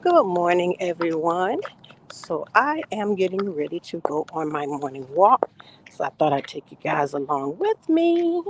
Good morning, everyone. So, I am getting ready to go on my morning walk. So, I thought I'd take you guys along with me.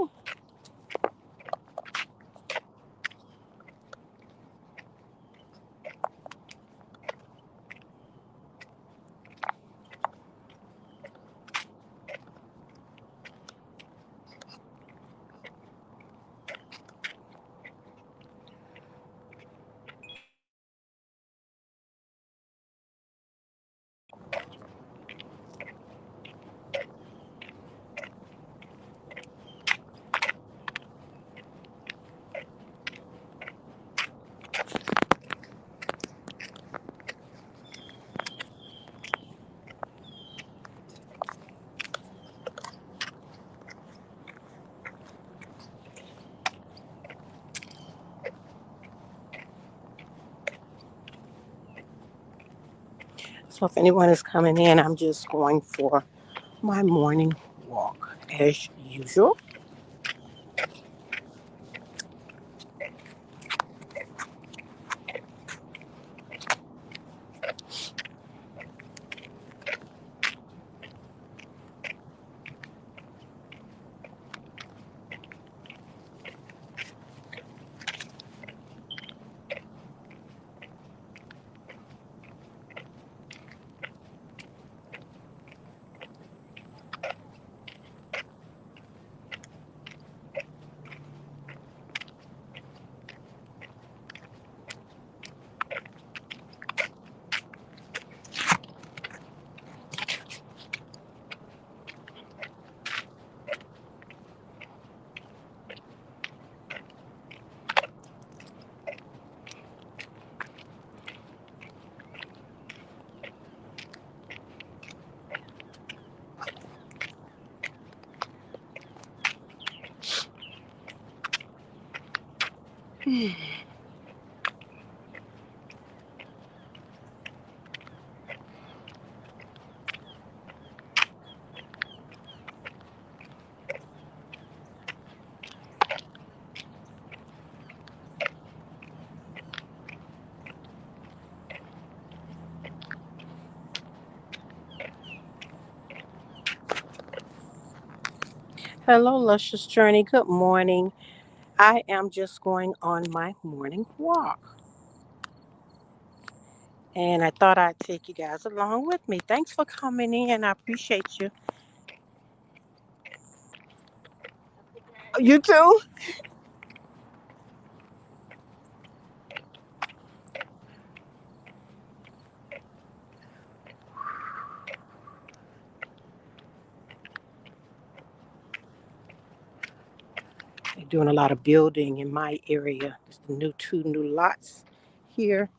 So, if anyone is coming in, I'm just going for my morning walk as usual. Hello, Luscious Journey. Good morning. I am just going on my morning walk. And I thought I'd take you guys along with me. Thanks for coming in. I appreciate you. You too? They're doing a lot of building in my area. There's the two new lots here.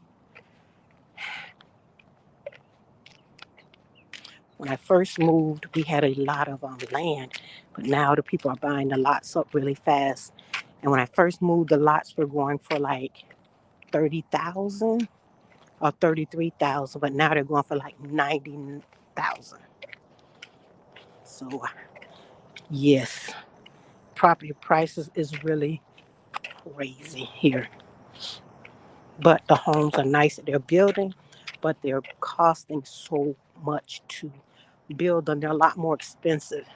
When I first moved, we had a lot of land, but now the people are buying the lots up really fast. And when I first moved, the lots were going for like 30,000 or 33,000, but now they're going for like 90,000. So yes, property prices is really crazy here. But the homes are nice that they're building, but they're costing so much to build and they're a lot more expensive.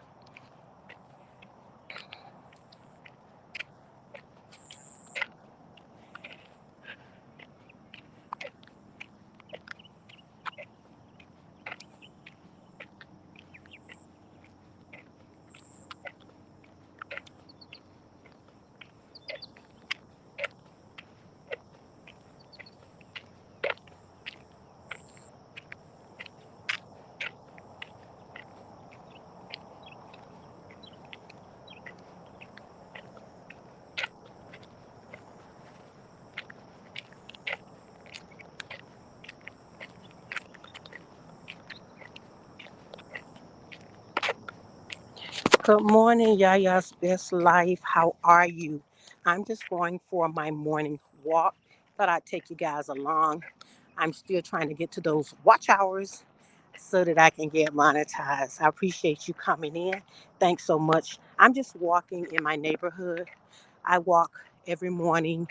Good morning, Yaya's Best Life. How are you? I'm just going for my morning walk. Thought I'd take you guys along. I'm still trying to get to those watch hours so that I can get monetized. I appreciate you coming in. Thanks so much. I'm just walking in my neighborhood. I walk every morning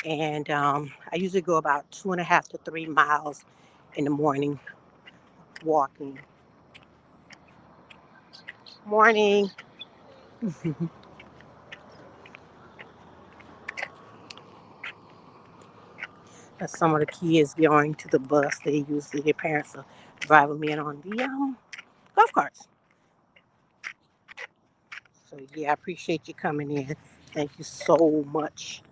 And I usually go about 2.5 to 3 miles in the morning walking. Morning. That's some of the kids going to the bus. They usually their parents are driving me in on the golf carts. So yeah, I appreciate you coming in. Thank you so much.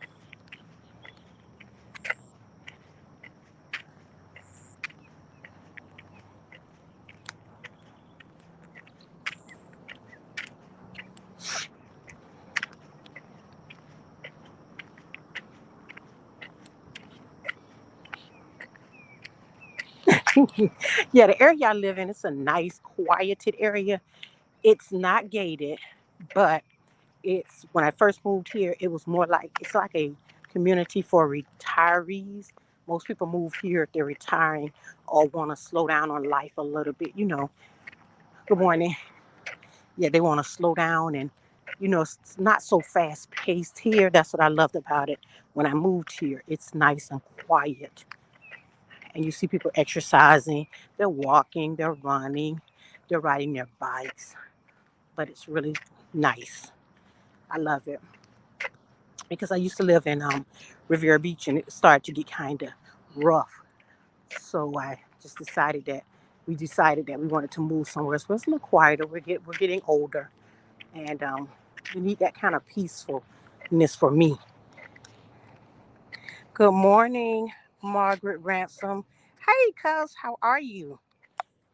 Yeah, the area I live in, it's a nice, quieted area. It's not gated, but it's when I first moved here, it was more like it's like a community for retirees. Most people move here if they're retiring or want to slow down on life a little bit. Good morning. Yeah, they want to slow down and it's not so fast paced here. That's what I loved about it. When I moved here, it's nice and quiet, and you see people exercising. They're walking, they're running, they're riding their bikes, but it's really nice. I love it because I used to live in Riviera Beach, and it started to get kind of rough. So I just decided that we wanted to move somewhere else. Where it's a little quieter. We're getting older, and we need that kind of peacefulness for me. Good morning, Margaret Ransom. Hey, cuz, how are you?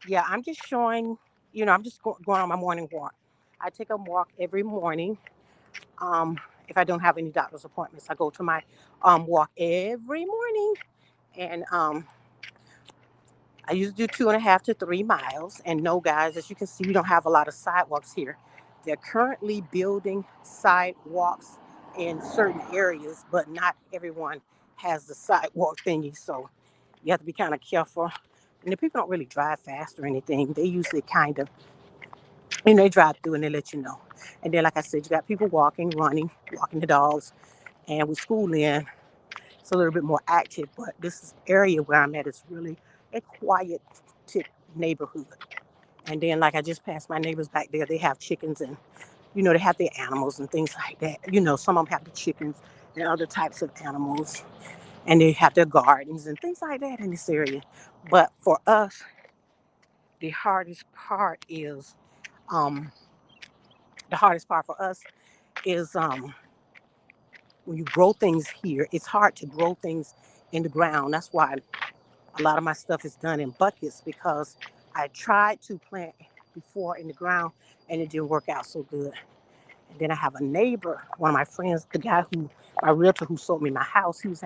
Yeah, I'm just showing. I'm just going on my morning walk. I take a walk every morning. Um, if I don't have any doctor's appointments, I go to my walk every morning, and I usually do 2.5 to 3 miles. And no, guys, as you can see, we don't have a lot of sidewalks here. They're currently building sidewalks in certain areas, but not everyone has the sidewalk thingy. So you have to be kind of careful. And the people don't really drive fast or anything. They usually kind of, they drive through and they let you know. And then, like I said, you got people walking, running, walking the dogs. And with school in, it's a little bit more active. But this area where I'm at is really a quiet tip neighborhood. And then, like I just passed my neighbors back there, they have chickens and, they have their animals and things like that. Some of them have the chickens and other types of animals. And they have their gardens and things like that in this area. But for us, the hardest part is, um, the hardest part for us is when you grow things here, it's hard to grow things in the ground. That's why a lot of my stuff is done in buckets because I tried to plant before in the ground and it didn't work out so good. And then I have a neighbor, one of my friends, my realtor who sold me my house, he was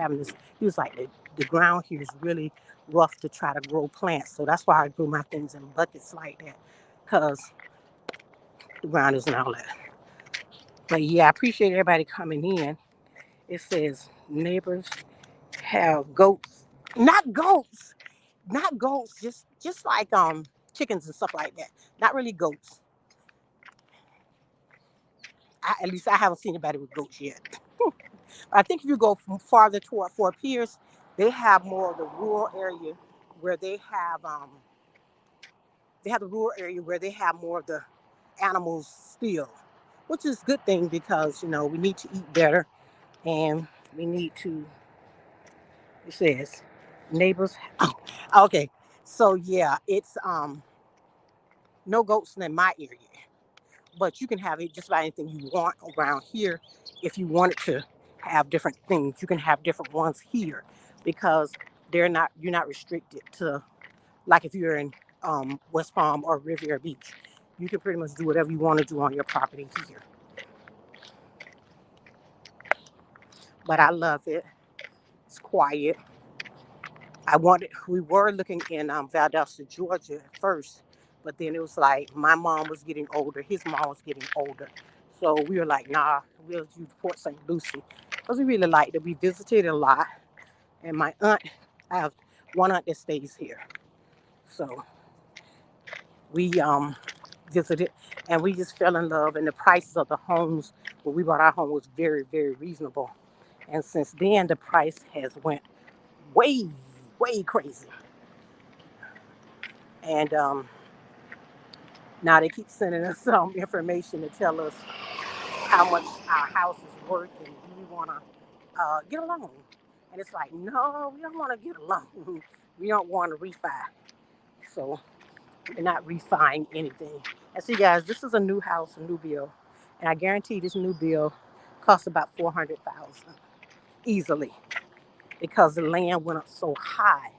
like, the ground here is really rough to try to grow plants. So that's why I grew my things in buckets like that because the ground isn't all that. But yeah, I appreciate everybody coming in. It says neighbors have goats, not goats, not goats, just like chickens and stuff like that. Not really goats. At least I haven't seen anybody with goats yet. I think if you go from farther toward Fort Pierce, they have more of the rural area where they have the rural area where they have more of the animals still, which is a good thing because we need to eat better and we need to. It says neighbors. Oh, okay. So yeah, it's no goats in my area, but you can have it just about anything you want around here. If you wanted to have different things, you can have different ones here because you're not restricted to like if you're in West Palm or Riviera Beach. You can pretty much do whatever you want to do on your property here. But I love it. It's quiet. We were looking in Valdosta, Georgia at first, but then it was like my mom was getting older, his mom was getting older. So we were like, nah, we'll do Port St. Lucie because we really liked it. We visited a lot. And my aunt, I have one aunt that stays here. So we visited and we just fell in love. And the prices of the homes when we bought our home was very, very reasonable. And since then, the price has went way, way crazy. And now they keep sending us some information to tell us how much our house is worth and do we want to get a loan. And it's like, no, we don't want to get a loan. We don't want to refi. So we're not refining anything. And see, guys, this is a new house, a new bill. And I guarantee this new bill costs about 400,000 easily because the land went up so high.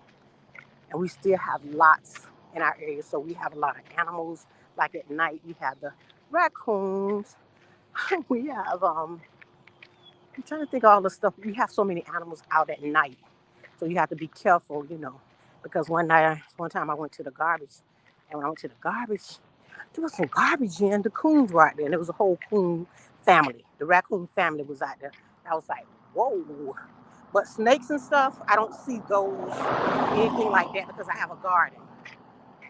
And we still have lots in our area. So we have a lot of animals. Like at night, we have the raccoons. We have I'm trying to think of all the stuff. We have so many animals out at night, so you have to be careful, because one time I went to the garbage, and when I went to the garbage, there was some garbage in the coons right there, and there was a whole coon family. The raccoon family was out there. I was like, whoa. But snakes and stuff, I don't see those, anything like that, because I have a garden.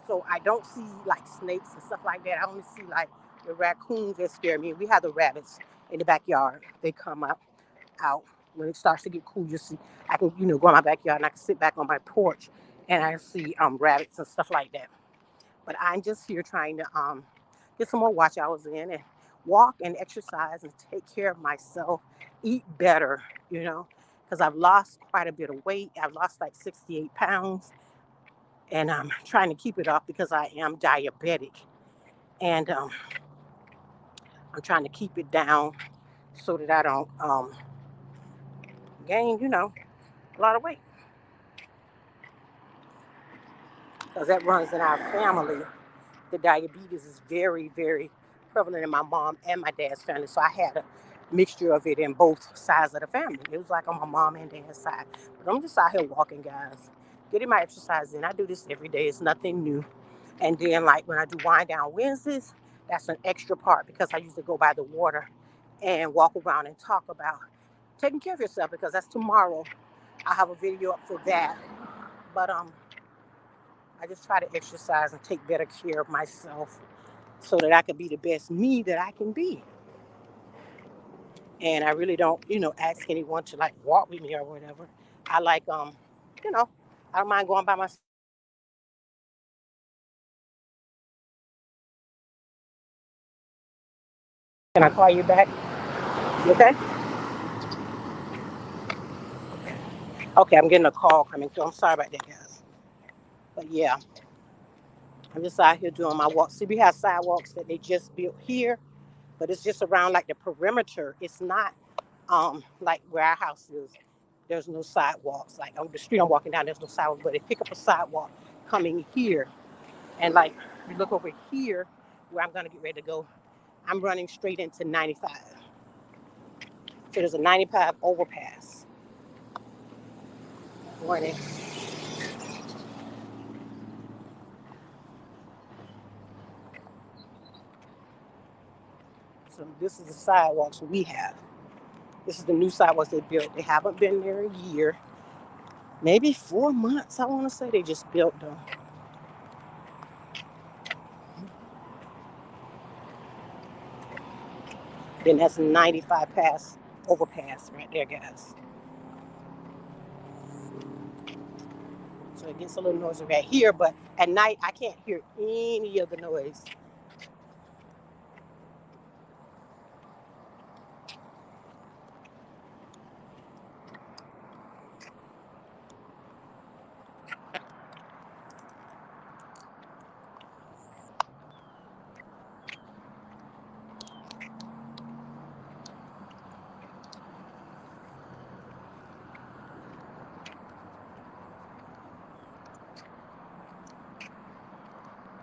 So I don't see like snakes and stuff like that. I only see like the raccoons that scare me. We have the rabbits in the backyard. They come out when it starts to get cool. You see, I can go in my backyard and I can sit back on my porch and I see rabbits and stuff like that. But I'm just here trying to get some more watch hours in and walk and exercise and take care of myself, eat better, because I've lost quite a bit of weight. I've lost like 68 pounds and I'm trying to keep it off because I am diabetic and I'm trying to keep it down so that I don't gain, a lot of weight because that runs in our family. The diabetes is very, very prevalent in my mom and my dad's family. So I had a mixture of it in both sides of the family. It was like on my mom and dad's side. But I'm just out here walking, guys, getting my exercise in. I do this every day. It's nothing new. And then, like when I do wind down Wednesdays, that's an extra part because I usually go by the water and walk around and talk about taking care of yourself because that's tomorrow. I have a video up for that. But I just try to exercise and take better care of myself so that I can be the best me that I can be. And I really don't, ask anyone to like walk with me or whatever. I like, you know, I don't mind going by myself. Can I call you back? You okay? Okay, I'm getting a call coming through. I'm sorry about that, guys. But yeah, I'm just out here doing my walk. See, we have sidewalks that they just built here, but it's just around like the perimeter. It's not like where our house is. There's no sidewalks. Like on the street I'm walking down, there's no sidewalk, but they pick up a sidewalk coming here. And like you look over here where I'm gonna get ready to go, I'm running straight into 95. So there's a 95 overpass. Morning. So this is the sidewalks we have. This is the new sidewalks they built. They haven't been there a year, maybe 4 months. I want to say they just built them. Then that's 95 pass overpass right there, guys. So it gets a little noisy right here, but at night I can't hear any of the noise.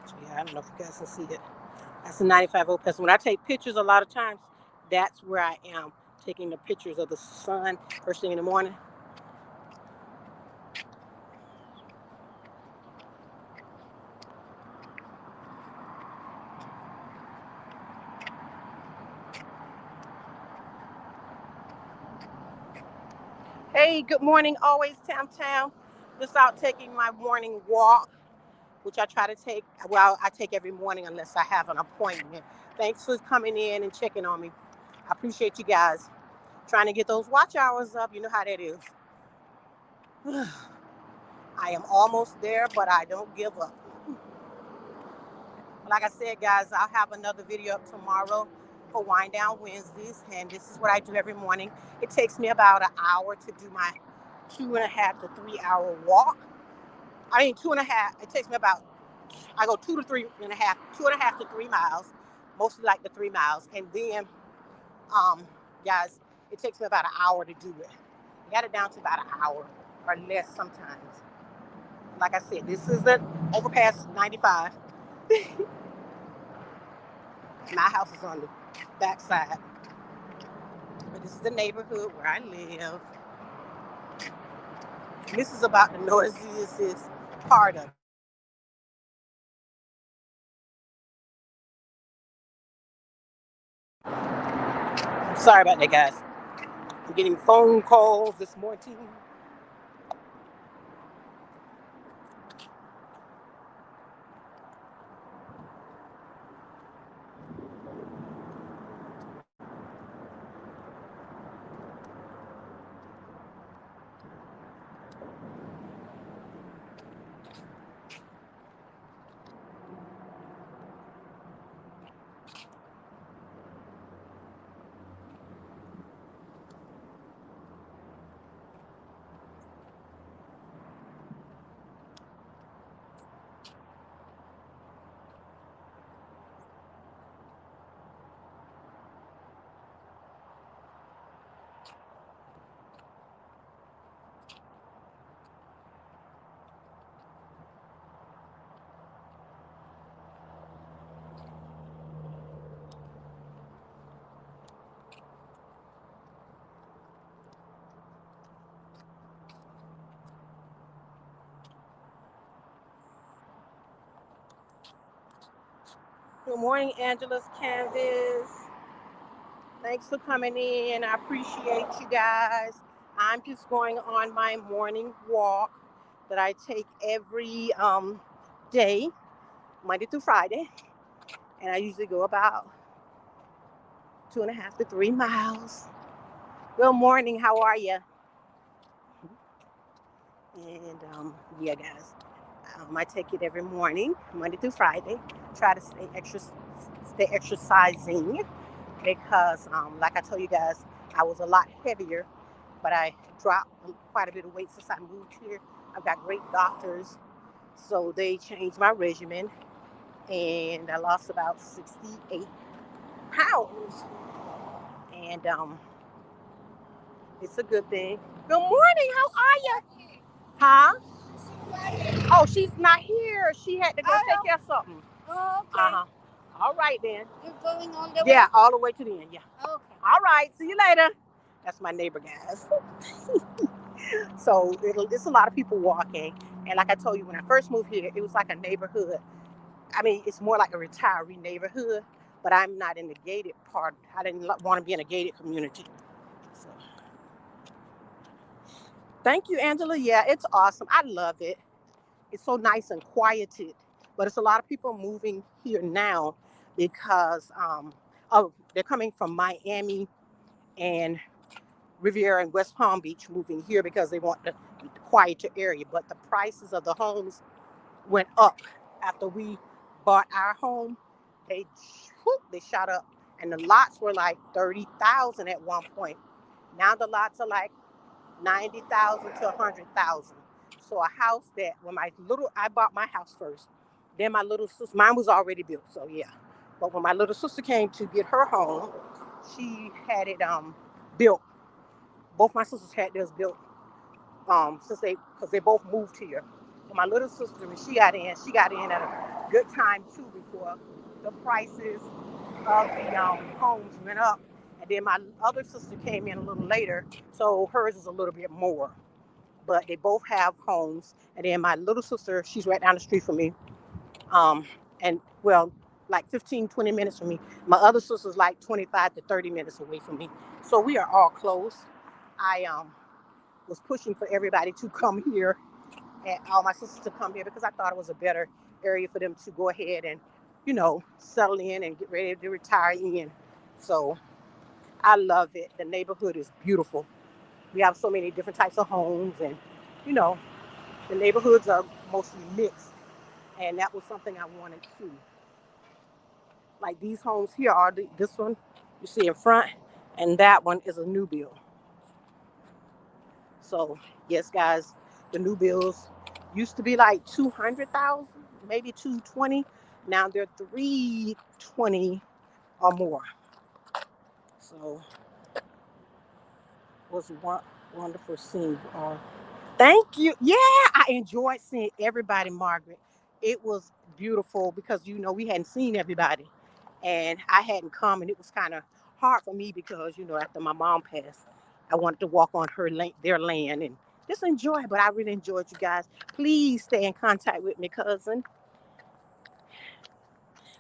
So yeah, I don't know if you guys can see it. That's a 95 overpass. When I take pictures, a lot of times that's where I am taking the pictures of the sun first thing in the morning. Hey, good morning, always Tam Tam. Just out taking my morning walk, which I try to take. Well, I take every morning unless I have an appointment. Thanks for coming in and checking on me. I appreciate you guys. Trying to get those watch hours up. You know how that is. I am almost there, but I don't give up. Like I said, guys, I'll have another video up tomorrow for Wind Down Wednesdays, and this is what I do every morning. It takes me about an hour to do my 2.5 to 3 hour walk. I mean, 2.5. It takes me about, I go 2 to 3.5, 2.5 to 3 miles, mostly like the 3 miles, and then, guys, it takes me about an hour to do it. I got it down to about an hour or less sometimes. Like I said, this is the overpass 95. My house is on the back side. But this is the neighborhood where I live. And this is about the noisiest part of it. Sorry about that, guys. I'm getting phone calls this morning. Good morning, Angela's Canvas. Thanks for coming in. I appreciate you guys. I'm just going on my morning walk that I take every day, Monday through Friday. And I usually go about 2.5 to 3 miles. Good morning. How are you? And yeah, guys, I take it every morning, Monday through Friday. Try to stay exercising because, like I told you guys, I was a lot heavier, but I dropped quite a bit of weight since I moved here. I've got great doctors, so they changed my regimen, and I lost about 68 pounds. And it's a good thing. Good morning. How are you? Huh? Oh, she's not here. She had to go take care of something. Oh, okay. Uh-huh. All right, then. You're going all the way? Yeah, all the way to the end, yeah. Okay. All right, see you later. That's my neighbor, guys. So it's a lot of people walking. And like I told you, when I first moved here, it was like a neighborhood. I mean, it's more like a retiree neighborhood, but I'm not in the gated part. I didn't want to be in a gated community. So, thank you, Angela. Yeah, it's awesome. I love it. It's so nice and quieted. But it's a lot of people moving here now because they're coming from Miami and Riviera and West Palm Beach, moving here because they want the quieter area. But the prices of the homes went up after we bought our home. They they shot up, and the lots were like 30,000 at one point. Now the lots are like 90,000 to 100,000. So a house that I bought my house first, then my little sister, mine was already built, so yeah. But when my little sister came to get her home, she had it built. Both my sisters had theirs built since because they both moved here. But my little sister, when she got in at a good time too before the prices of the homes went up. And then my other sister came in a little later, so hers is a little bit more. But they both have homes. And then my little sister, she's right down the street from me. Um, and well, like 15, 20 minutes from me. My other sister's like 25 to 30 minutes away from me. So we are all close. I was pushing for everybody to come here and all my sisters to come here because I thought it was a better area for them to go ahead and, settle in and get ready to retire in. So I love it. The neighborhood is beautiful. We have so many different types of homes, and you know, the neighborhoods are mostly mixed. And that was something I wanted to. Like these homes here are this one you see in front, and that one is a new build. So yes, guys, the new builds used to be like 200,000, maybe 220. Now they're 320 or more. So it was one wonderful scene. Thank you. Yeah, I enjoyed seeing everybody, Margaret. It was beautiful because we hadn't seen everybody, and I hadn't come, and it was kind of hard for me because after my mom passed, I wanted to walk on their land and just enjoy. But I really enjoyed you guys. Please stay in contact with me, cousin.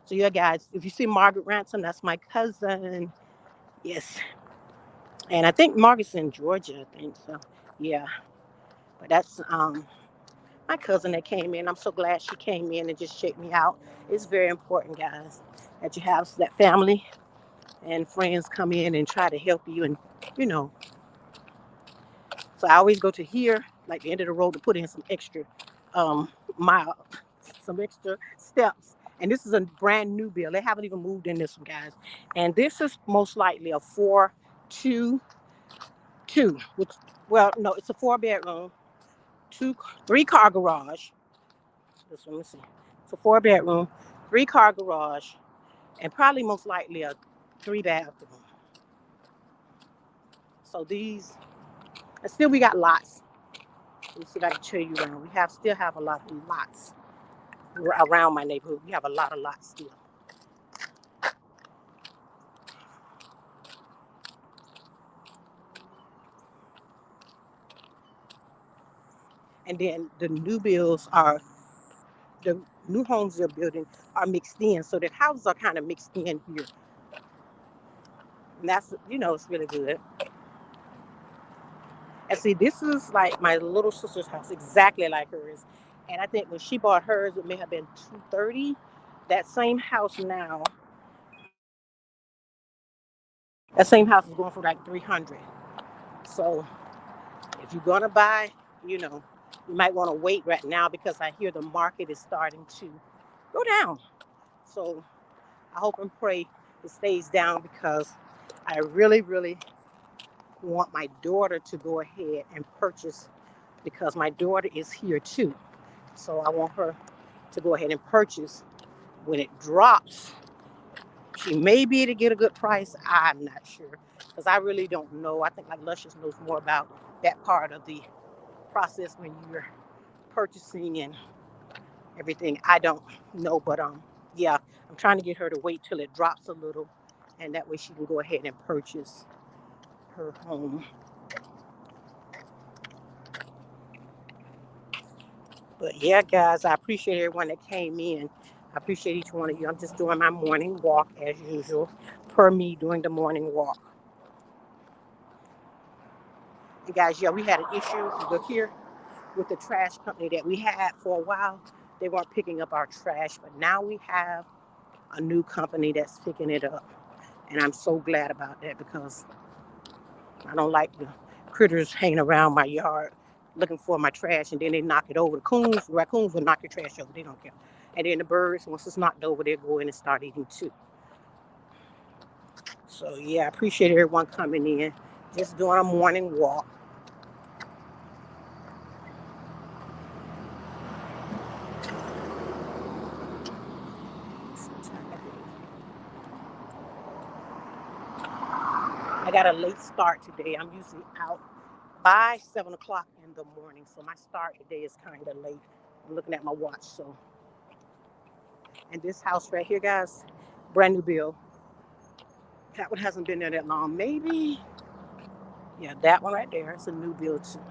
So yeah, guys, if you see Margaret Ransom, that's my cousin. Yes, and I think Margaret's in Georgia. I think so. Yeah, but that's my cousin that came in. I'm so glad she came in and just checked me out. It's very important, guys, that you have that family and friends come in and try to help you. And, you know, so I always go to here, like the end of the road, to put in some extra mile, some extra steps. And this is a brand new build. They haven't even moved in this one, guys. And this is most likely a 4-2-2, which, well, no, it's a 4 bedroom, 3 car garage. This one, let's see. It's a 4 bedroom, 3 car garage, and probably most likely a 3 bathroom. So these, and still we got lots. Let me see if I can show you around. We still have a lot of lots around my neighborhood. We have a lot of lots still. And then the new homes they're building are mixed in. So the houses are kind of mixed in here. And that's, it's really good. And see, this is like my little sister's house, exactly like hers. And I think when she bought hers, it may have been 230. That same house now, that same house is going for like 300. So if you're gonna buy, you know, you might want to wait right now because I hear the market is starting to go down. So I hope and pray it stays down because I really, really want my daughter to go ahead and purchase because my daughter is here too. So I want her to go ahead and purchase when it drops. She may be able to get a good price. I'm not sure because I really don't know. I think like Luscious knows more about that part of the process when you're purchasing and everything. I don't know, but yeah, I'm trying to get her to wait till it drops a little, and that way she can go ahead and purchase her home. But yeah, guys, I appreciate everyone that came in. I appreciate each one of you. I'm just doing my morning walk as usual, per me doing the morning walk. And guys, yeah, we had an issue. Look here with the trash company that we had for a while. They weren't picking up our trash, but now we have a new company that's picking it up. And I'm so glad about that because I don't like the critters hanging around my yard looking for my trash and then they knock it over. The raccoons will knock your trash over. They don't care. And then the birds, once it's knocked over, they'll go in and start eating too. So yeah, I appreciate everyone coming in. Just doing a morning walk. I got a late start today. I'm usually out by 7 o'clock in the morning. So my start today is kind of late. I'm looking at my watch. So, and this house right here, guys, brand new build. That one hasn't been there that long. Maybe, yeah, that one right there. It's a new build too.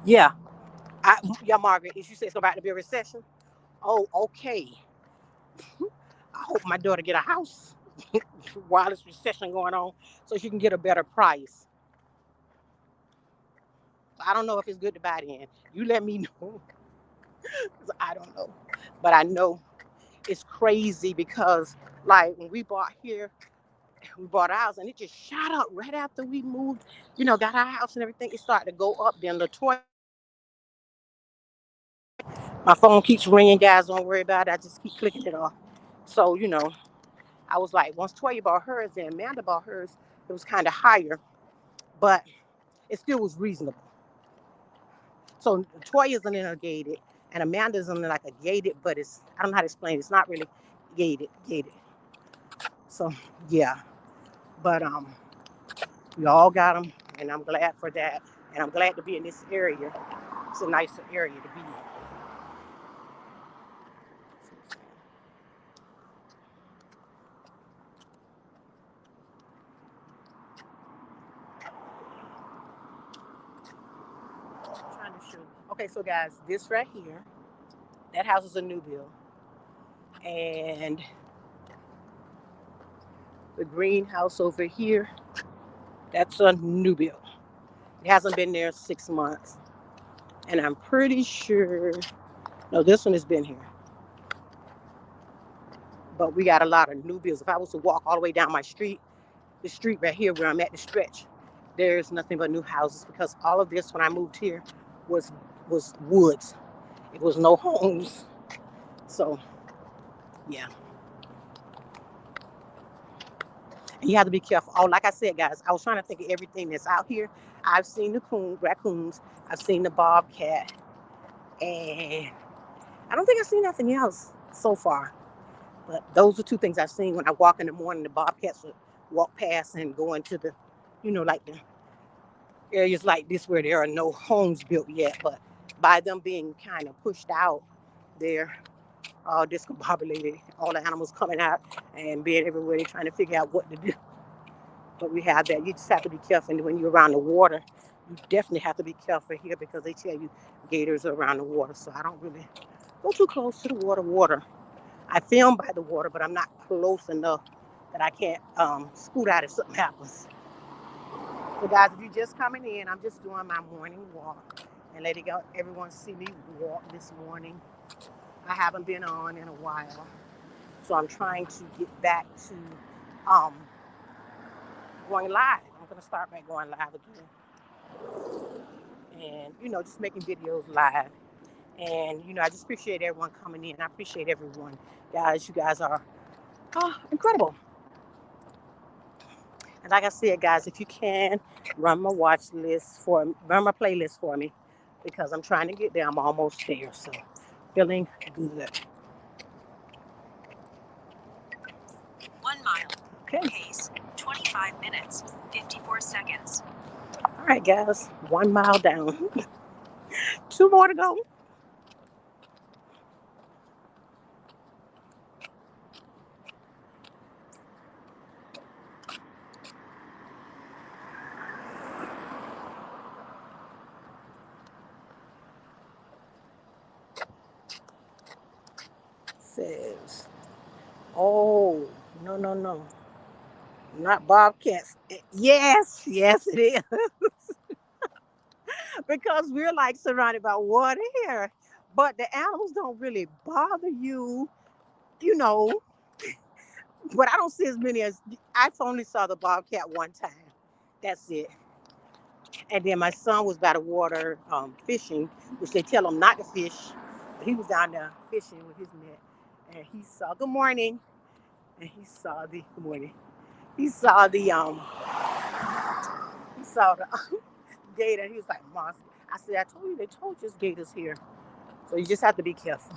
Yeah, yeah, Margaret. If you say it's about to be a recession, oh, okay. I hope my daughter get a house while this recession going on, so she can get a better price. I don't know if it's good to buy it in. You let me know. I don't know. But I know it's crazy because, like, when we bought a house and it just shot up right after we moved, got our house and everything. It started to go up. Then Latoya, my phone keeps ringing, guys. Don't worry about it. I just keep clicking it off. So, I was like, once Toya bought hers and Amanda bought hers, it was kind of higher, but it still was reasonable. So Toya's in a gated, and Amanda's in like a gated, but I don't know how to explain it. It's not really gated. So yeah, but we all got them, and I'm glad for that, and I'm glad to be in this area. It's a nicer area to be in. I'm trying to show. Okay, so guys, this right here, that house is a new build, and the greenhouse over here, that's a new build. It hasn't been there 6 months, and I'm pretty sure. No, this one has been here, but we got a lot of new builds. If I was to walk all the way down my street, the street right here where I'm at, the stretch, there's nothing but new houses because all of this when I moved here was was woods. It was no homes. So yeah, and you have to be careful. Oh, like I said, guys, I was trying to think of everything that's out here. I've seen the raccoons. I've seen the bobcat, and I don't think I've seen nothing else so far. But those are two things I've seen when I walk in the morning. The bobcats will walk past and go into the, like the areas like this where there are no homes built yet. But by them being kind of pushed out, they're all discombobulated. All the animals coming out and being everywhere. They're trying to figure out what to do. But we have that. You just have to be careful. And when you're around the water, you definitely have to be careful here because they tell you gators are around the water. So I don't really go too close to the water. I film by the water, but I'm not close enough that I can't scoot out if something happens. So, guys, if you're just coming in, I'm just doing my morning walk and letting everyone see me walk this morning. I haven't been on in a while, so I'm trying to get back to um, going live. I'm going to start back going live again and, just making videos live. And, I just appreciate everyone coming in. I appreciate everyone. Guys, you guys are incredible. And like I said, guys, if you can run my playlist for me, because I'm trying to get there. I'm almost there, so feeling good. 1 mile. Okay. Pace 25 minutes, 54 seconds. All right, guys, 1 mile down. 2 more to go. Says, oh, no, no, no. Not bobcats. Yes, it is. Because we're like surrounded by water here. But the animals don't really bother you, you know. But I don't see as many as I've only saw the bobcat one time. That's it. And then my son was by the water fishing, which they tell him not to fish. But he was down there fishing with his net, and he saw good morning, and he saw the good morning. He saw the he saw the gator. He was like, "Monster." I said, "I told you, they told you it's gators here." So you just have to be careful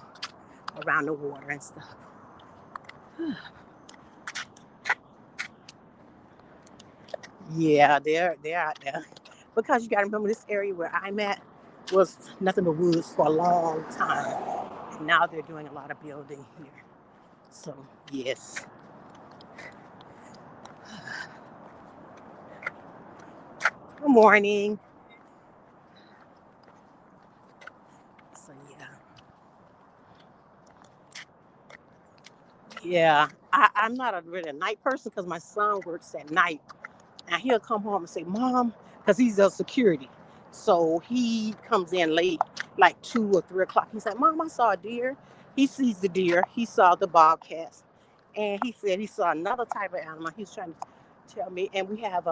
around the water and stuff. Yeah, they're out there because you got to remember this area where I'm at was nothing but woods for a long time, and now they're doing a lot of building here. So yes. Good morning. So yeah. I'm not a really a night person because my son works at night, and he'll come home and say, "Mom," because he's a security. So he comes in late, like 2 or 3 o'clock. He said, "Mom, I saw a deer." He sees the deer. He saw the bobcats, and he said he saw another type of animal. He's trying to tell me, and we have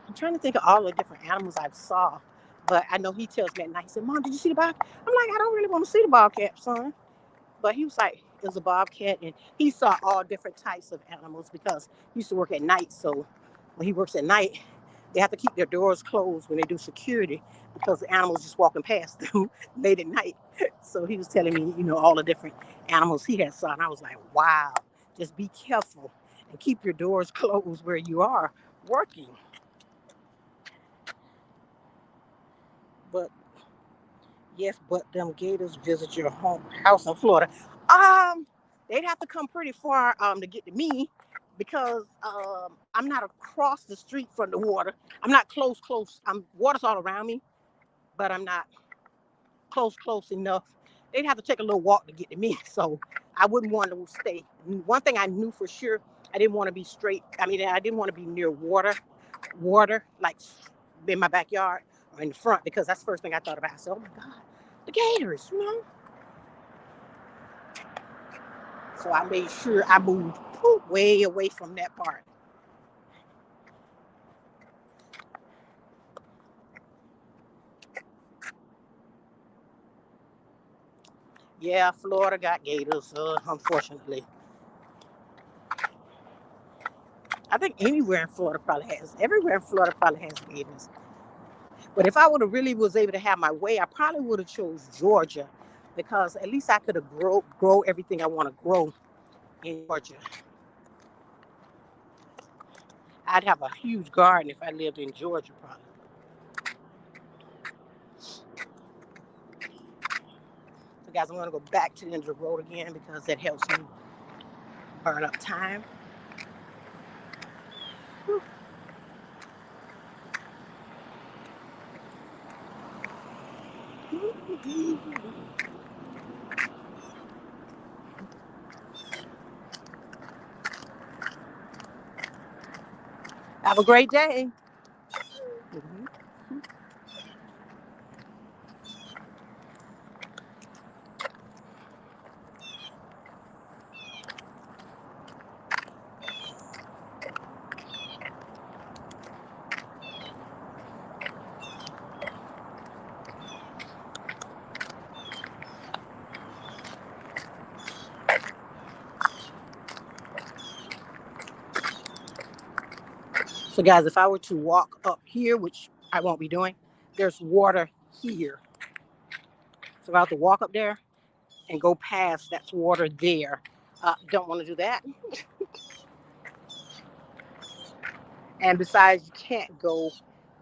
I'm trying to think of all the different animals I saw, but I know he tells me at night. He said, "Mom, did you see the bobcat?" I'm like, "I don't really want to see the bobcat, son." But he was like, "It was a bobcat," and he saw all different types of animals because he used to work at night. So when he works at night, they have to keep their doors closed when they do security because the animals just walking past them late at night. So he was telling me, all the different animals he had saw, and I was like, "Wow, just be careful and keep your doors closed where you are working." But yes, but them gators visit your house in Florida. Um, they'd have to come pretty far to get to me because I'm not across the street from the water. I'm not close. I'm water's all around me, but I'm not close enough. They'd have to take a little walk to get to me. So I wouldn't want to stay. One thing I knew for sure, I didn't want to be straight. I mean, I didn't want to be near water like in my backyard or in the front because that's the first thing I thought about. I said, "Oh my God, the gators." So I made sure I moved way away from that part. Yeah, Florida got gators, unfortunately. I think everywhere in Florida probably has gators. But if I would have really was able to have my way, I probably would have chose Georgia because at least I could have grow everything I want to grow in Georgia. I'd have a huge garden if I lived in Georgia, probably. So, guys, I'm going to go back to the end of the road again because that helps me burn up time. Have a great day. Mhm. So, guys, if I were to walk up here, which I won't be doing, there's water here. So, if I have to walk up there and go past, that's water there. Don't want to do that. And besides, you can't go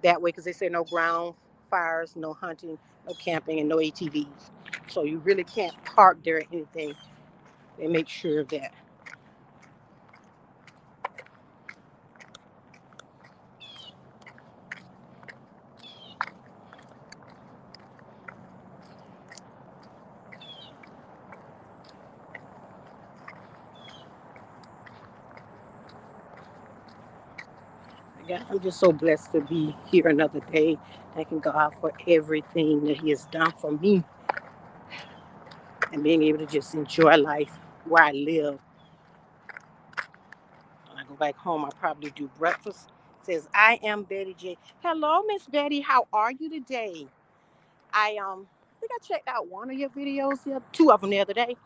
that way because they say no ground fires, no hunting, no camping, and no ATVs. So, you really can't park there or anything. They make sure of that. God, I'm just so blessed to be here another day. Thanking God for everything that He has done for me and being able to just enjoy life where I live. When I go back home, I'll probably do breakfast. It says, "I am Betty J." Hello, Miss Betty. How are you today? I think I checked out one of your videos, two of them the other day,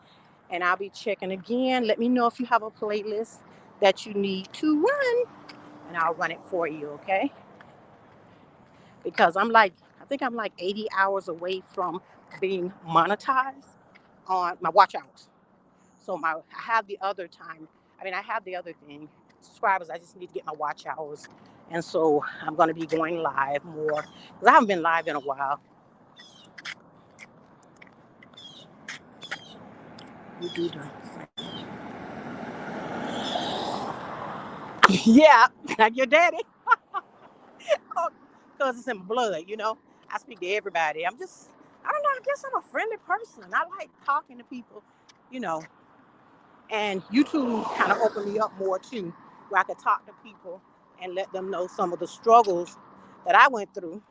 and I'll be checking again. Let me know if you have a playlist that you need to run, and I'll run it for you, okay? Because I think I'm like 80 hours away from being monetized on my watch hours. So I have the other time. I have the other thing. Subscribers, I just need to get my watch hours. And so I'm going to be going live more because I haven't been live in a while. You do the yeah, like your daddy. Because it's in blood. I speak to everybody. I don't know, I guess I'm a friendly person. I like talking to people, you know. And YouTube kind of opened me up more too, where I could talk to people and let them know some of the struggles that I went through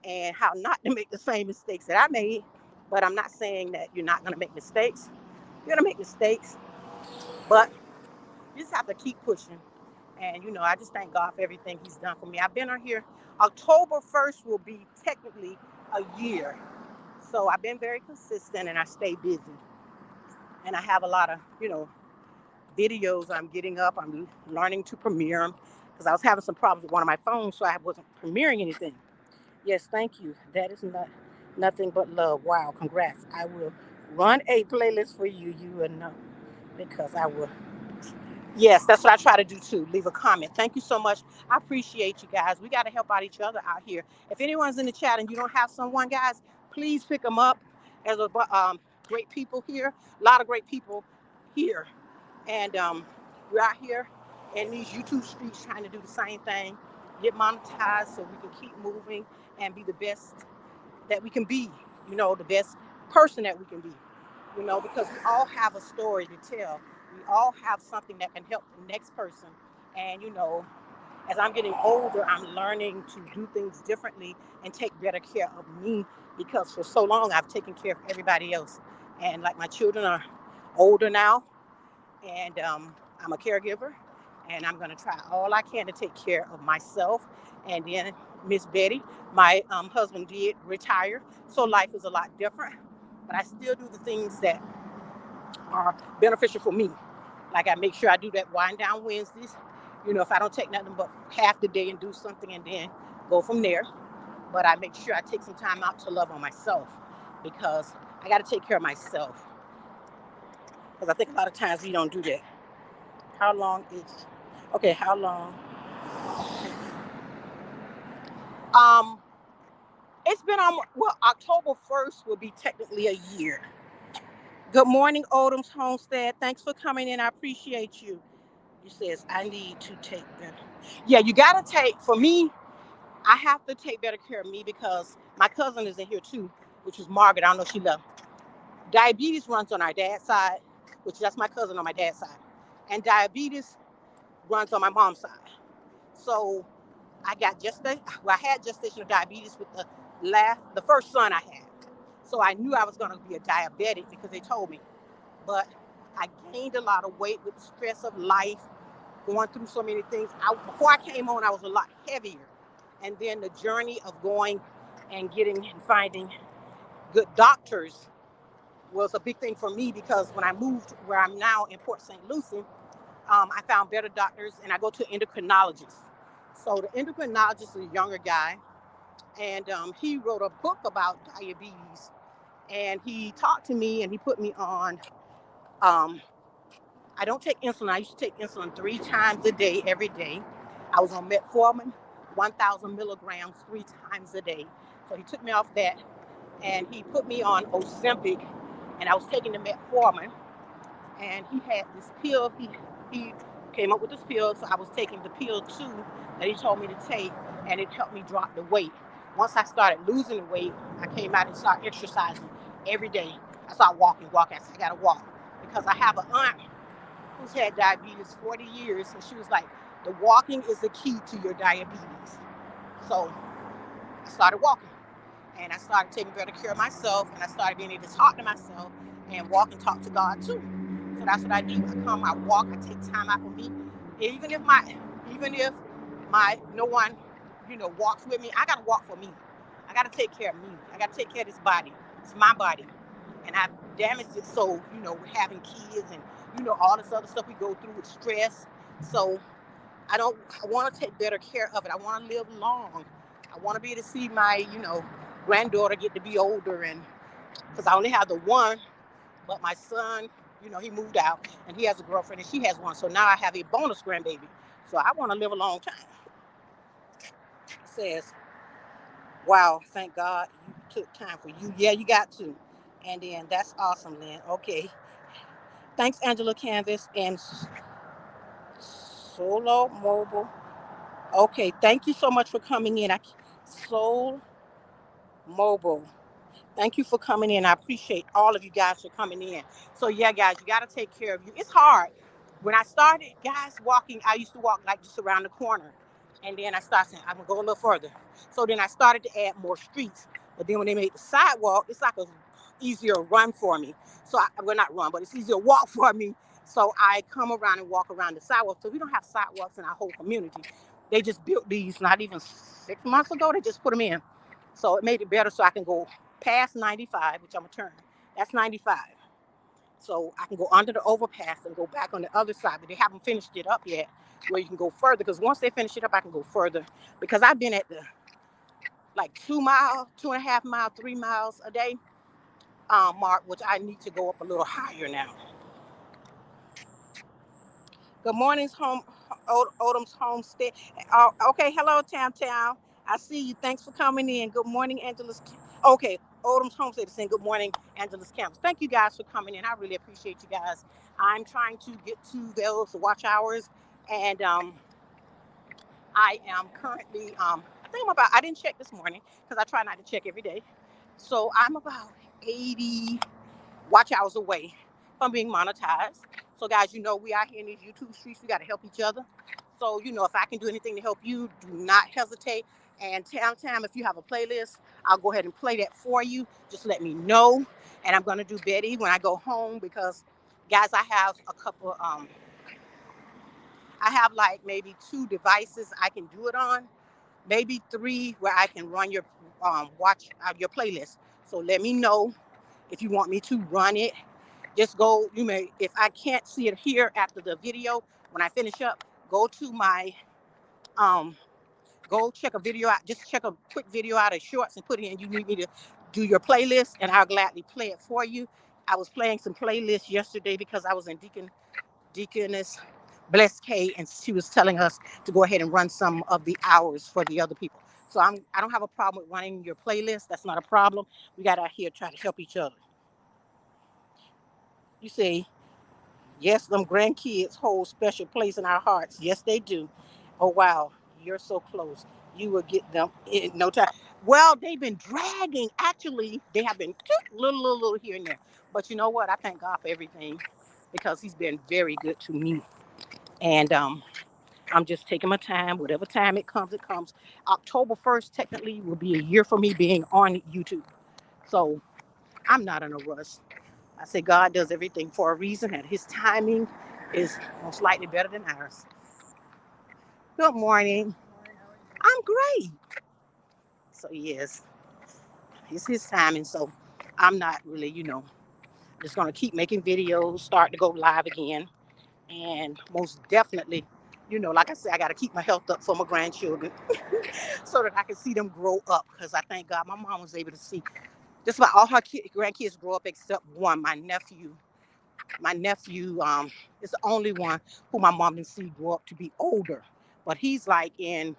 and how not to make the same mistakes that I made. But I'm not saying that you're not going to make mistakes. You're going to make mistakes, but you just have to keep pushing. And, I just thank God for everything He's done for me. I've been on here. October 1st will be technically a year. So I've been very consistent and I stay busy. And I have a lot of, videos I'm getting up. I'm learning to premiere them because I was having some problems with one of my phones, so I wasn't premiering anything. Yes, thank you. That is not nothing but love. Wow, congrats. I will run a playlist for you. You will know because I will. Yes, that's what I try to do too. Leave a comment. Thank you so much. I appreciate you guys. We got to help out each other out here. If anyone's in the chat and you don't have someone, guys, please pick them up. There's great people here. A lot of great people here. And we're out here in these YouTube streets trying to do the same thing, get monetized so we can keep moving and be the best that we can be, the best person that we can be, because we all have a story to tell. We all have something that can help the next person. And, as I'm getting older, I'm learning to do things differently and take better care of me because for so long I've taken care of everybody else. And like my children are older now, and I'm a caregiver, and I'm going to try all I can to take care of myself. And then Miss Betty, my husband did retire, so life is a lot different, but I still do the things that are beneficial for me. Like I make sure I do that wind down Wednesdays. If I don't take nothing but half the day and do something and then go from there. But I make sure I take some time out to love on myself because I got to take care of myself. Because I think a lot of times we don't do that. How long is okay? How long? Um, it's been on. Well, October 1st will be technically a year. Good morning, Odom's Homestead. Thanks for coming in. I appreciate you. You says I need to take better. Yeah, you gotta take. For me, I have to take better care of me because my cousin is in here too, which is Margaret. I don't know if she left. Diabetes runs on our dad's side, which that's my cousin on my dad's side, and diabetes runs on my mom's side. So I had gestational diabetes with the first son I had. So I knew I was going to be a diabetic because they told me. But I gained a lot of weight with the stress of life, going through so many things. Before I came on, I was a lot heavier. And then the journey of going and getting and finding good doctors was a big thing for me because when I moved where I'm now in Port St. Lucie, I found better doctors and I go to endocrinologists. So the endocrinologist is a younger guy, and he wrote a book about diabetes. And he talked to me and he put me on. Um, I don't take insulin. I used to take insulin 3 times a day, every day. I was on metformin, 1,000 milligrams 3 times a day. So he took me off that, and he put me on Ozempic, and I was taking the metformin. And he had this pill. He came up with this pill, so I was taking the pill too that he told me to take, and it helped me drop the weight. Once I started losing the weight, I came out and started exercising every day. I started walking. I said, I gotta walk because I have an aunt who's had diabetes 40 years, and she was like, the walking is the key to your diabetes. So I started walking, and I started taking better care of myself, and I started being able to talk to myself and walk and talk to God too. So that's what I do. I walk, I take time out for me. Even if my no one, walks with me, I gotta walk for me. I gotta take care of me. I gotta take care of this body. It's my body. And I've damaged it so, we're having kids and all this other stuff we go through with stress. So I wanna take better care of it. I wanna live long. I wanna be able to see my, granddaughter get to be older, and because I only have the one, but my son, he moved out and he has a girlfriend and she has one. So now I have a bonus grandbaby. So I want to live a long time. It says, wow, thank God you took time for you. Yeah, you got to. And then that's awesome, Lynn. Okay. Thanks, Angela Canvas and Solo Mobile. Okay, thank you so much for coming in. Soul Mobile. Thank you for coming in. I appreciate all of you guys for coming in. So yeah, guys, you got to take care of you. It's hard. When I started, guys, walking, I used to walk like just around the corner. And then I started saying, I'm going to go a little further. So then I started to add more streets. But then when they made the sidewalk, it's like a easier run for me. So well, not run, but it's easier walk for me. So I come around and walk around the sidewalk. So we don't have sidewalks in our whole community. They just built these not even 6 months ago. They just put them in. So it made it better so I can go past 95, which I'm going to turn. That's 95. So I can go under the overpass and go back on the other side, but they haven't finished it up yet where you can go further, because once they finish it up, I can go further, because I've been at the like 2 mile, 2.5 mile, 3 miles a day mark, which I need to go up a little higher now. Good morning's home, Odom's homestead. Okay, hello, Tam Tam. I see you. Thanks for coming in. Good morning, Angela's. Okay, Odom's homestead is saying good morning, Angela's campus. Thank you guys for coming in. I really appreciate you guys. I'm trying to get to those watch hours, and I am currently. I think I'm about. I didn't check this morning because I try not to check every day. So I'm about 80 watch hours away from being monetized. So guys, we out here in these YouTube streets. We got to help each other. So, if I can do anything to help you, do not hesitate. And Tam, if you have a playlist, I'll go ahead and play that for you. Just let me know. And I'm going to do Betty when I go home, because guys, I have a couple, I have like maybe 2 devices I can do it on, maybe 3 where I can run your watch your playlist. So let me know if you want me to run it. Just go, if I can't see it here after the video, when I finish up, go to my, um, go check a video out, just check a quick video out of shorts and put in, you need me to do your playlist, and I'll gladly play it for you. I was playing some playlists yesterday because I was in Deaconess Bless K, and she was telling us to go ahead and run some of the hours for the other people. So I don't have a problem with running your playlist. That's not a problem. We got out here trying to help each other. You say, yes, them grandkids hold special place in our hearts. Yes, they do. Oh, wow. You're so close. You will get them in no time. Well, they've been dragging. Actually, they have been little here and there. But you know what? I thank God for everything, because he's been very good to me. And I'm just taking my time. Whatever time it comes, it comes. October 1st, technically, will be a year for me being on YouTube. So I'm not in a rush. I say God does everything for a reason, and his timing is most likely better than ours. Good morning. I'm great. So, yes, it's his timing. So, I'm not really, just going to keep making videos, start to go live again. And most definitely, like I said, I got to keep my health up for my grandchildren so that I can see them grow up. Because I thank God my mom was able to see just about all her grandkids grow up except one, my nephew. My nephew is the only one who my mom didn't see grow up to be older, but he's like in,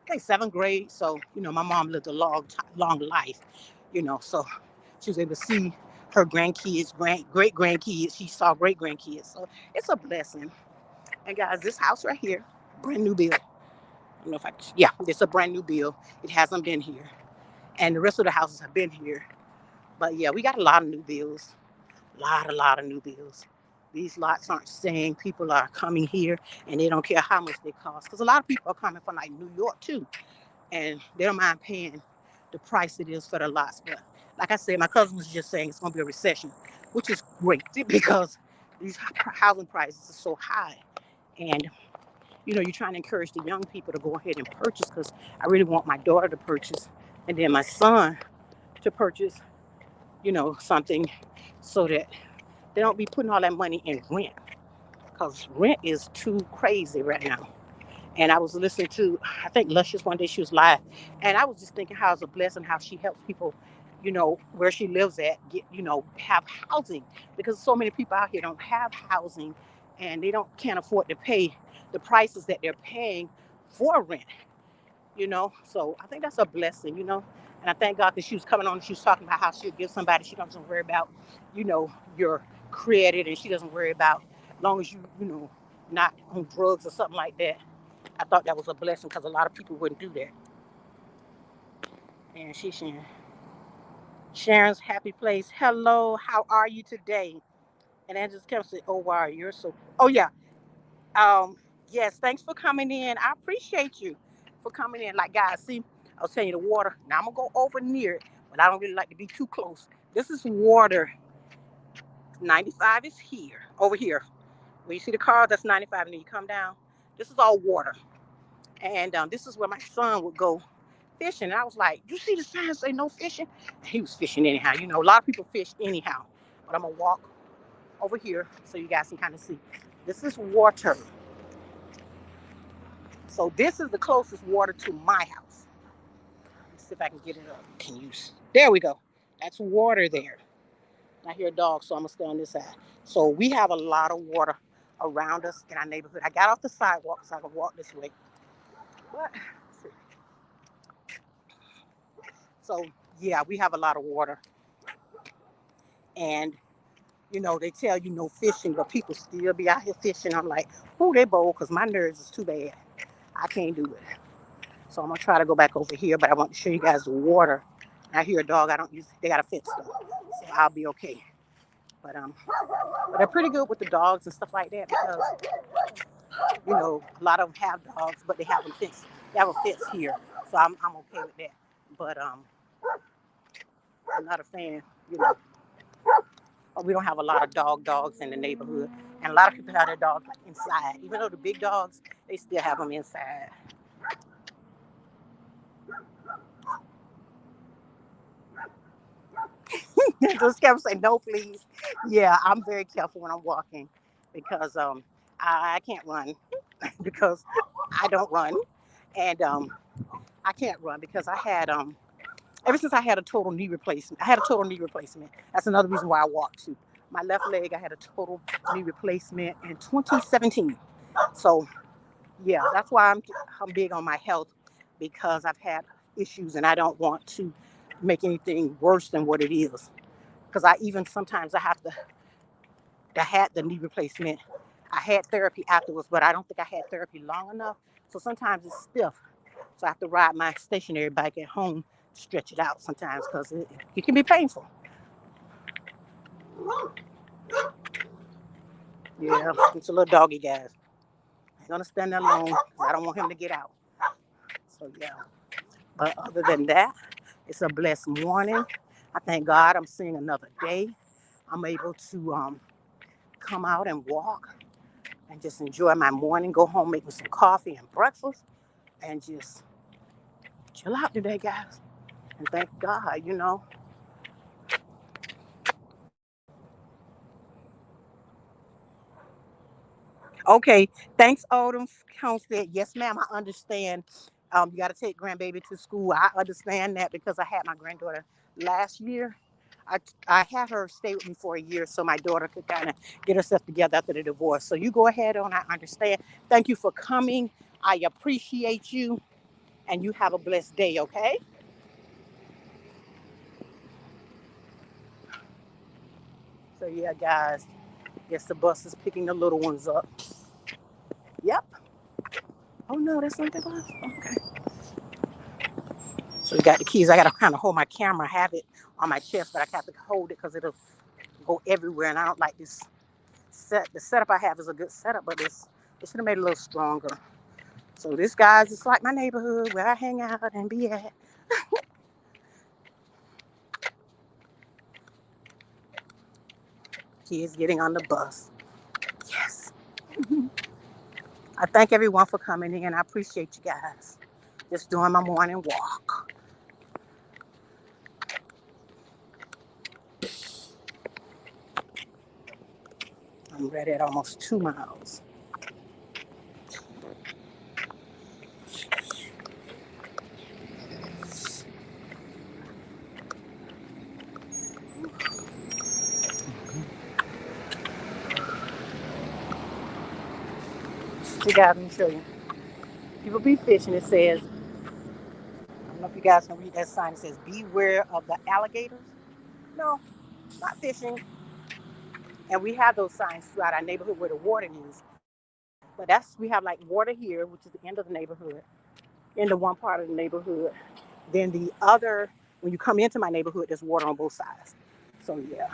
I think, 7th grade. So my mom lived a long life. So she was able to see her grandkids, great grandkids. She saw great grandkids. So it's a blessing. And guys, this house right here, brand new build. I don't know if I, yeah, it's a brand new build. It hasn't been here, and the rest of the houses have been here. But yeah, we got a lot of new builds. A lot of new bills. These lots aren't saying people are coming here and they don't care how much they cost. Because a lot of people are coming from like New York too, and they don't mind paying the price it is for the lots. But like I said, my cousin was just saying it's going to be a recession, which is great because these housing prices are so high. And you're trying to encourage the young people to go ahead and purchase, because I really want my daughter to purchase and then my son to purchase, something, so that they don't be putting all that money in rent, because rent is too crazy right now. And I was listening to, I think, Luscious one day. She was live, and I was just thinking how it's a blessing how she helps people, where she lives at, get, have housing, because so many people out here don't have housing, and they can't afford to pay the prices that they're paying for rent. So I think that's a blessing. And I thank God that she was coming on and she was talking about how she'll give somebody, she doesn't worry about, your credit, and she doesn't worry about, as long as not on drugs or something like that. I thought that was a blessing, because a lot of people wouldn't do that. And she's Sharon's happy place. Hello, how are you today? And I just kept saying, oh wow, you're so, oh yeah. Um, yes, thanks for coming in. I appreciate you. for coming in. Like, guys, see, I was telling you the water. Now I'm gonna go over near it, but I don't really like to be too close. This is water. 95 is here, over here. When you see the car, that's 95, and then you come down. This is all water, and this is where my son would go fishing. And I was like, "You see the sign say no fishing?" And he was fishing anyhow. You know, a lot of people fish anyhow. But I'm gonna walk over here so you guys can kind of see. This is water. So this is the closest water to my house. Let's see if I can get it up. Can you? There we go. That's water there. I hear a dog, so I'm gonna stay on this side. So we have a lot of water around us in our neighborhood. I got off the sidewalk so I can walk this way. But so yeah, we have a lot of water, and you know they tell you no fishing, but people still be out here fishing. I'm like, oh, they bold because my nerves is too bad. I can't do it. So I'm gonna try to go back over here, but I want to show you guys the water. I hear a dog. I don't use. They got a fence though, so I'll be okay. But they're pretty good with the dogs and stuff like that because you know a lot of them have dogs, but they have them fence. They have a fence here, so I'm okay with that. But I'm not a fan. You know, we don't have a lot of dogs in the neighborhood, and a lot of people have their dogs like inside. Even though the big dogs, they still have them inside. Just kept saying no, please. Yeah, I'm very careful when I'm walking because I can't run because I don't run, and I can't run because I had ever since I had a total knee replacement. I had a total knee replacement. That's another reason why I walk too. My left leg, I had a total knee replacement in 2017. So yeah, that's why I'm big on my health because I've had issues and I don't want to make anything worse than what it is. Because I even sometimes I have to. I had the knee replacement. I had therapy afterwards, but I don't think I had therapy long enough. So sometimes it's stiff. So I have to ride my stationary bike at home, stretch it out sometimes because it can be painful. Yeah, it's a little doggy, guys. I'm gonna stand there alone. I don't want him to get out. So yeah. But other than that, it's a blessed morning. I thank God I'm seeing another day. I'm able to come out and walk and just enjoy my morning. Go home, make me some coffee and breakfast, and just chill out today, guys. And thank God, you know. Okay, thanks, Odom Homestead. Yes, ma'am, I understand. You got to take grandbaby to school. I understand that because I had my granddaughter last year. I had her stay with me for a year so my daughter could kind of get herself together after the divorce. So you go ahead on. I understand. Thank you for coming. I appreciate you, and you have a blessed day. Okay. So yeah, guys. Guess the bus is picking the little ones up. Yep. Oh no, that's not the bus. Okay. So we got the keys. I gotta kind of hold my camera, have it on my chest, but I have to hold it because it'll go everywhere. And I don't like this set. The setup I have is a good setup, but it should have made it a little stronger. So this guy's it's like my neighborhood where I hang out and be at. Kids getting on the bus. Yes. I thank everyone for coming in. I appreciate you guys. Just doing my morning walk. I'm ready at almost 2 miles. See guys, let me show you. People be fishing. It says, I don't know if you guys can read that sign. It says, beware of the alligators. No, not fishing. And we have those signs throughout our neighborhood where the water is. But we have like water here, which is the end of the neighborhood, in the one part of the neighborhood. Then the other, when you come into my neighborhood, there's water on both sides. So yeah,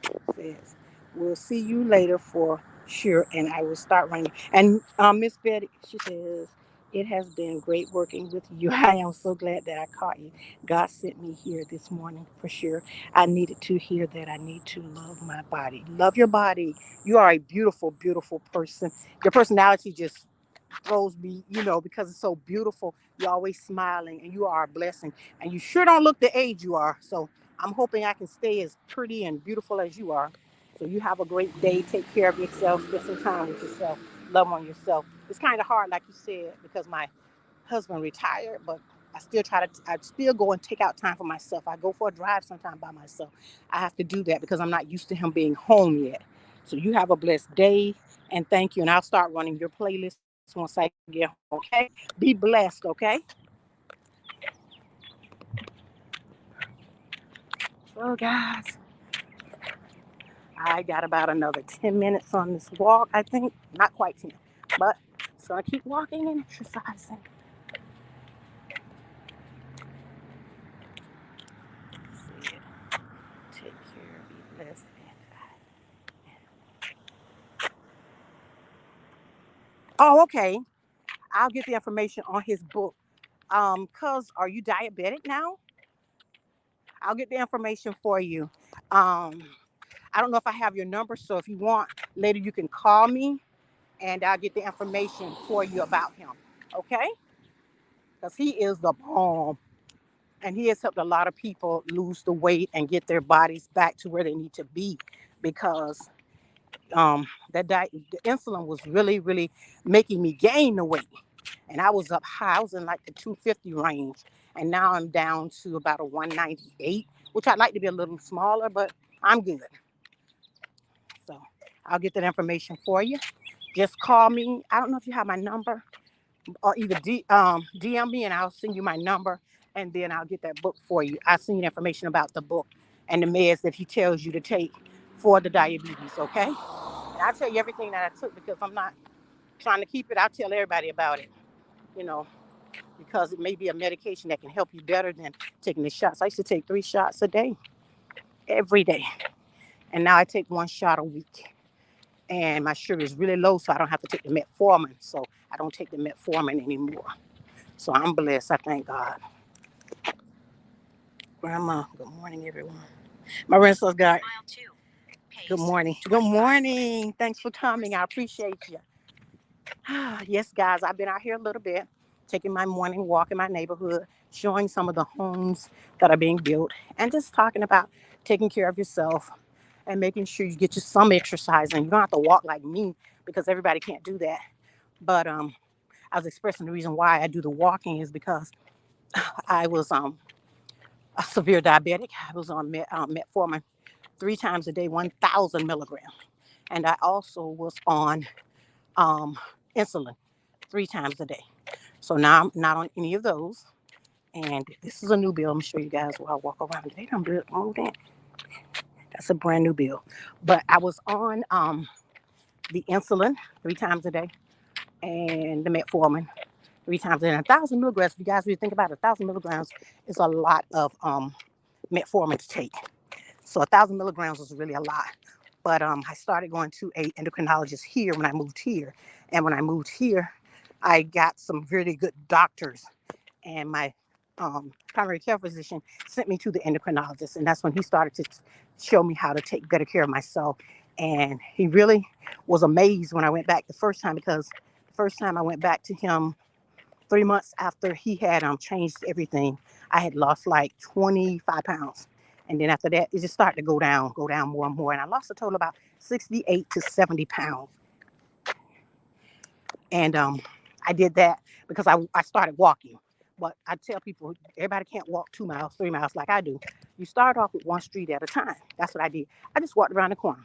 it says, we'll see you later for Sure, and I will start running. And Miss Betty, she says, it has been great working with you. I am so glad that I caught you. God sent me here this morning for sure. I needed to hear that. I need to love my body. Love your body. You are a beautiful, beautiful person. Your personality just throws me, because it's so beautiful. You're always smiling and you are a blessing. And you sure don't look the age you are. So I'm hoping I can stay as pretty and beautiful as you are. So you have a great day. Take care of yourself. Spend some time with yourself. Love on yourself. It's kind of hard, like you said, because my husband retired, but I still go and take out time for myself. I go for a drive sometime by myself. I have to do that because I'm not used to him being home yet. So you have a blessed day and thank you. And I'll start running your playlist once I get home, okay? Be blessed, okay? So, guys, I got about another 10 minutes on this walk, I think. Not quite 10, but just gonna keep walking and exercising. See it. Take care, be blessed. Oh, okay. I'll get the information on his book. Cuz are you diabetic now? I'll get the information for you. Um, I don't know if I have your number, so if you want later you can call me and I'll get the information for you about him. Okay? Because he is the bomb. And he has helped a lot of people lose the weight and get their bodies back to where they need to be because the insulin was really, really making me gain the weight. And I was up high. I was in like the 250 range. And now I'm down to about a 198, which I'd like to be a little smaller, but I'm good. So I'll get that information for you. Just call me. I don't know if you have my number or either DM me and I'll send you my number and then I'll get that book for you. I'll send you information about the book and the meds that he tells you to take for the diabetes, okay? And I'll tell you everything that I took because I'm not trying to keep it. I'll tell everybody about it, you know, because it may be a medication that can help you better than taking the shots. I used to take 3 shots a day, every day. And now I take 1 shot a week. And my sugar is really low, so I don't have to take the metformin. So I don't take the metformin anymore. So I'm blessed. I thank God. Grandma, good morning, everyone. My Renaissance God. Good morning. Good morning. Thanks for coming. I appreciate you. Yes, guys, I've been out here a little bit, taking my morning walk in my neighborhood, showing some of the homes that are being built, and just talking about taking care of yourself and making sure you get you some exercise. And you don't have to walk like me because everybody can't do that. But I was expressing the reason why I do the walking is because I was a severe diabetic. I was on metformin 3 times a day, 1,000 milligrams. And I also was on um, insulin 3 times a day. So now I'm not on any of those. And this is a new bill. I'm going to show you guys while I walk around. They done moved in. That's a brand new bill. But I was on the insulin 3 times a day and the metformin 3 times a day. And 1,000 milligrams, if you guys really think about it, 1,000 milligrams is a lot of metformin to take. So 1,000 milligrams was really a lot. But I started going to a endocrinologist here when I moved here. And when I moved here, I got some really good doctors. And my primary care physician sent me to the endocrinologist. And that's when he started to show me how to take better care of myself. And he really was amazed when I went back the first time because the first time I went back to him 3 months after he had changed everything, I had lost like 25 pounds. And then after that, it just started to go down more and more. And I lost a total about 68 to 70 pounds. And I did that because I started walking. But I tell people, everybody can't walk 2 miles, 3 miles like I do. You start off with one street at a time. That's what I did. I just walked around the corner.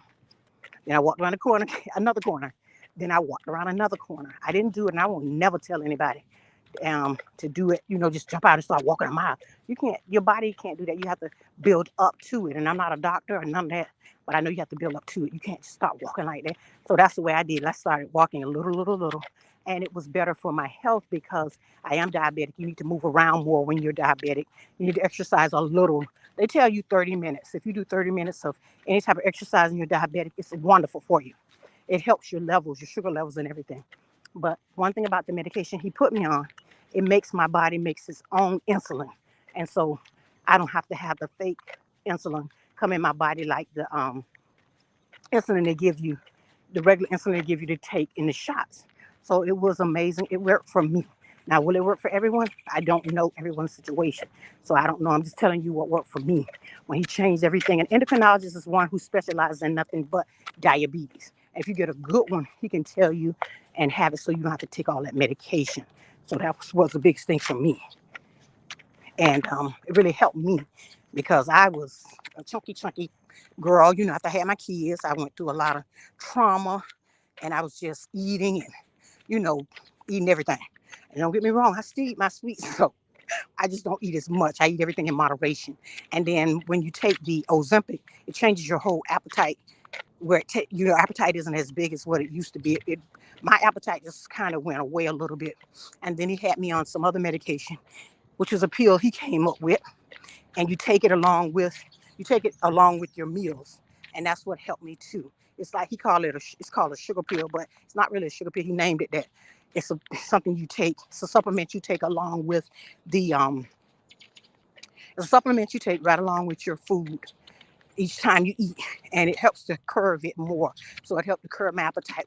Then I walked around the corner, another corner. Then I walked around another corner. I didn't do it, and I will never tell anybody to do it, just jump out and start walking a mile. You can't, your body can't do that. You have to build up to it. And I'm not a doctor or none of that, but I know you have to build up to it. You can't just start walking like that. So that's the way I did. I started walking a little, little, little. And it was better for my health because I am diabetic. You need to move around more when you're diabetic. You need to exercise a little. They tell you 30 minutes. If you do 30 minutes of any type of exercise and you're diabetic, it's wonderful for you. it helps your levels, your sugar levels and everything. But one thing about the medication he put me on, it makes my body makes its own insulin. And so I don't have to have the fake insulin come in my body like the insulin they give you, the regular insulin they give you to take in the shots. So it was amazing. It worked for me. Now, will it work for everyone? I don't know everyone's situation. So I don't know. I'm just telling you what worked for me when he changed everything. An endocrinologist is one who specializes in nothing but diabetes. If you get a good one, he can tell you and have it so you don't have to take all that medication. So that was a big thing for me. And it really helped me because I was a chunky girl. You know, after I had my kids, I went through a lot of trauma and I was just eating and, you know, eating everything. And don't get me wrong, I still eat my sweets, so I just don't eat as much. I eat everything in moderation. And then when you take the Ozempic, it changes your whole appetite. Where your appetite isn't as big as what it used to be. My appetite just kind of went away a little bit. And then he had me on some other medication, which was a pill he came up with, and you take it along with your meals, and that's what helped me too. It's like it's called a sugar pill, but it's not really a sugar pill. He named it that. Something you take. It's a supplement you take along with the it's a supplement you take right along with your food each time you eat, and it helps to curve it more. So it helped to curb my appetite,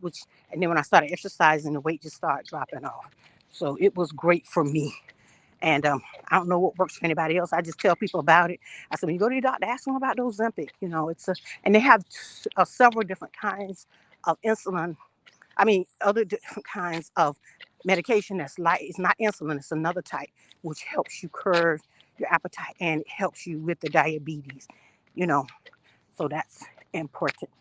and then when I started exercising, the weight just started dropping off. So it was great for me. And I don't know what works for anybody else. I just tell people about it. I said, when you go to your doctor, ask them about those Ozempic. You know, and they have several different kinds of insulin. I mean, other different kinds of medication that's like, it's not insulin, it's another type, which helps you curb your appetite and it helps you with the diabetes, you know. So that's important,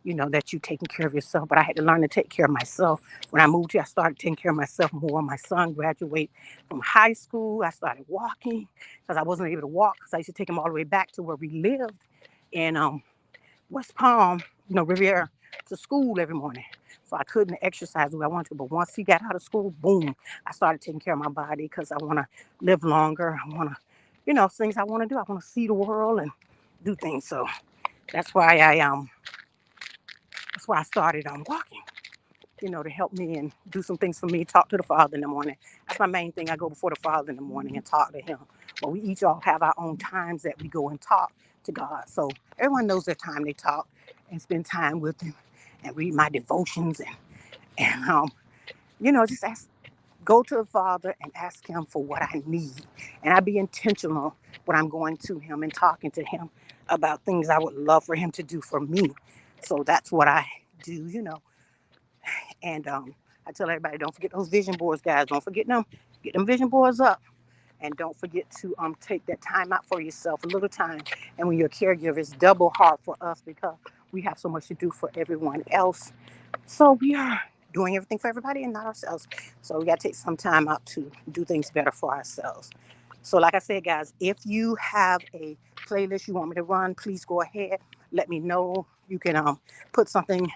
that you taking care of yourself. But I had to learn to take care of myself. When I moved here, I started taking care of myself more. My son graduated from high school. I started walking because I wasn't able to walk because I used to take him all the way back to where we lived in West Palm, Riviera, to school every morning. So I couldn't exercise the way I wanted to. But once he got out of school, boom, I started taking care of my body because I want to live longer. I want to, things I want to do. I want to see the world and do things. So that's why I started walking, to help me and do some things for me. Talk to the Father in the morning. That's my main thing. I go before the Father in the morning and talk to Him. But we each all have our own times that we go and talk to God. So everyone knows their time they talk and spend time with Him and read my devotions and just go to the Father and ask Him for what I need. And I be intentional when I'm going to Him and talking to Him about things I would love for Him to do for me. So that's what I do. And I tell everybody, don't forget those vision boards, guys. Don't forget them. Get them vision boards up. And don't forget to take that time out for yourself, a little time. And when you're a caregiver, it's double hard for us because we have so much to do for everyone else. So we are doing everything for everybody and not ourselves. So we got to take some time out to do things better for ourselves. So like I said, guys, if you have a playlist you want me to run, please go ahead. Let me know. You can put something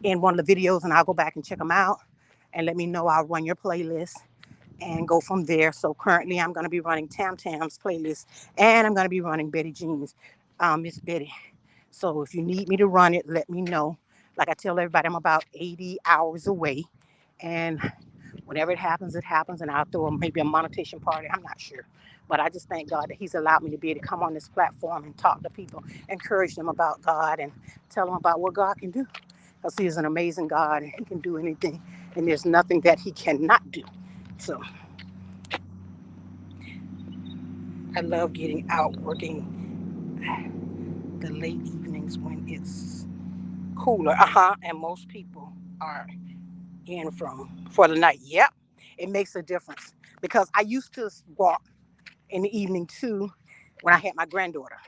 in one of the videos and I'll go back and check them out and let me know. I'll run your playlist and go from there. So currently I'm going to be running Tam Tam's playlist and I'm going to be running Betty Jean's, Miss Betty. So if you need me to run it, let me know. Like I tell everybody, I'm about 80 hours away. And whenever it happens, and I'll throw maybe a monetization party. I'm not sure. But I just thank God that He's allowed me to be able to come on this platform and talk to people, encourage them about God, and tell them about what God can do. Because He is an amazing God and He can do anything. And there's nothing that He cannot do. So I love getting out, working the late evenings when it's cooler. And most people are in for the night. Yep. It makes a difference. Because I used to walk in the evening too when I had my granddaughter.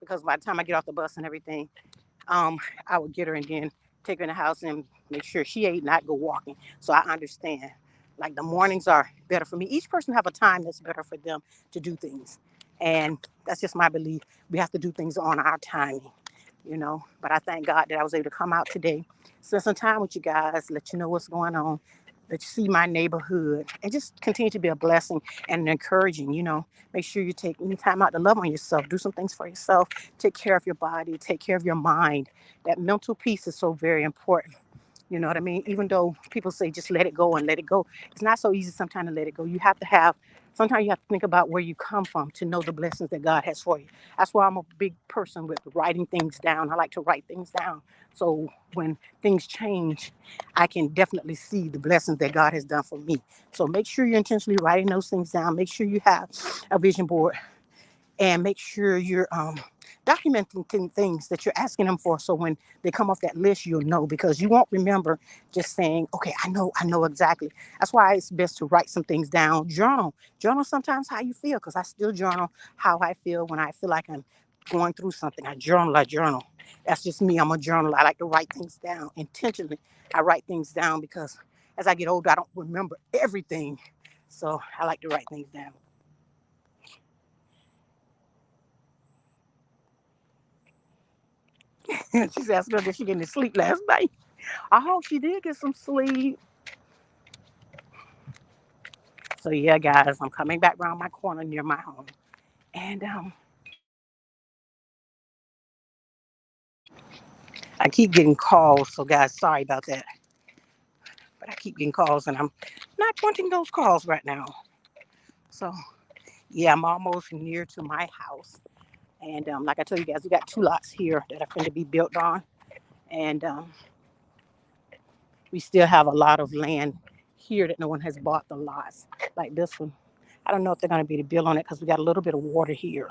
Because by the time I get off the bus and everything, I would get her and then take her in the house and make sure she ate and I'd go walking. So I understand. Like the mornings are better for me. Each person have a time that's better for them to do things. And that's just my belief. We have to do things on our timing. But I thank God that I was able to come out today, spend some time with you guys, let you know what's going on, let you see my neighborhood, and just continue to be a blessing and encouraging. Make sure you take any time out to love on yourself, do some things for yourself, take care of your body, take care of your mind. That mental piece is so very important. You know what I mean? Even though people say just let it go and let it go, it's not so easy sometimes to let it go. You have to have, sometimes you have to think about where you come from to know the blessings that God has for you. That's why I'm a big person with writing things down. I like to write things down. So when things change, I can definitely see the blessings that God has done for me. So make sure you're intentionally writing those things down. Make sure you have a vision board and make sure you're documenting things that you're asking them for. So when they come off that list, you'll know because you won't remember just saying, okay, I know exactly. That's why it's best to write some things down. Journal sometimes how you feel because I still journal how I feel when I feel like I'm going through something. I journal. That's just me. I'm a journal. I like to write things down intentionally. I write things down because as I get older, I don't remember everything. So I like to write things down. She's asking her did she get any sleep last night. I hope she did get some sleep. So yeah, guys, I'm coming back around my corner near my home, and I keep getting calls. So guys, sorry about that, but I keep getting calls, and I'm not wanting those calls right now. So yeah, I'm almost near to my house, and like I told you guys, we got two lots here that are going to be built on, and we still have a lot of land here that no one has bought the lots like this one. I don't know if they're going to be able to build on it because we got a little bit of water here.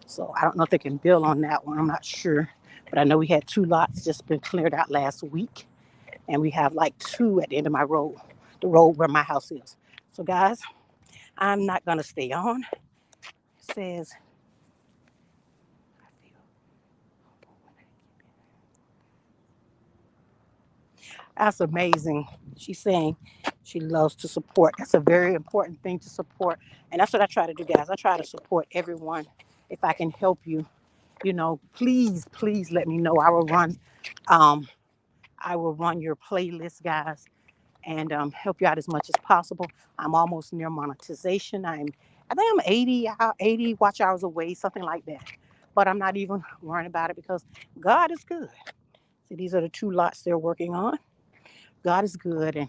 So I don't know if they can build on that one. I'm not sure. But I know we had two lots just been cleared out last week. And we have like two at the end of my road, the road where my house is. So guys, I'm not gonna stay on. It says that's amazing. She's saying she loves to support. That's a very important thing to support. And that's what I try to do, guys. I try to support everyone. If I can help you, please, please let me know. Um, I will run your playlist, guys, and help you out as much as possible. I'm almost near monetization. I think I'm 80 watch hours away, something like that. But I'm not even worrying about it because God is good. See, these are the two lots they're working on. God is good, and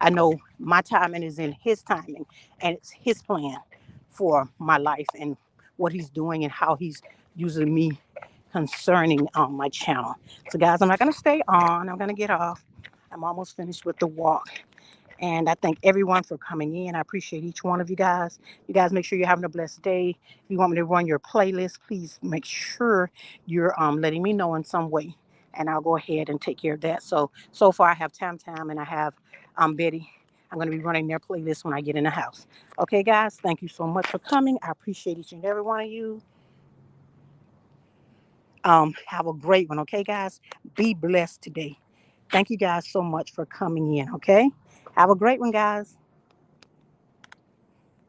I know my timing is in His timing, and it's His plan for my life and what He's doing and how He's using me concerning my channel. So, guys, I'm not going to stay on. I'm going to get off. I'm almost finished with the walk. And I thank everyone for coming in. I appreciate each one of you guys. You guys make sure you're having a blessed day. If you want me to run your playlist, please make sure you're letting me know in some way. And I'll go ahead and take care of that. So far I have Tam and I have Betty. I'm going to be running their playlist when I get in the house. Okay, guys, thank you so much for coming. I appreciate each and every one of you. Have a great one, okay, guys? Be blessed today. Thank you guys so much for coming in, okay? Have a great one, guys.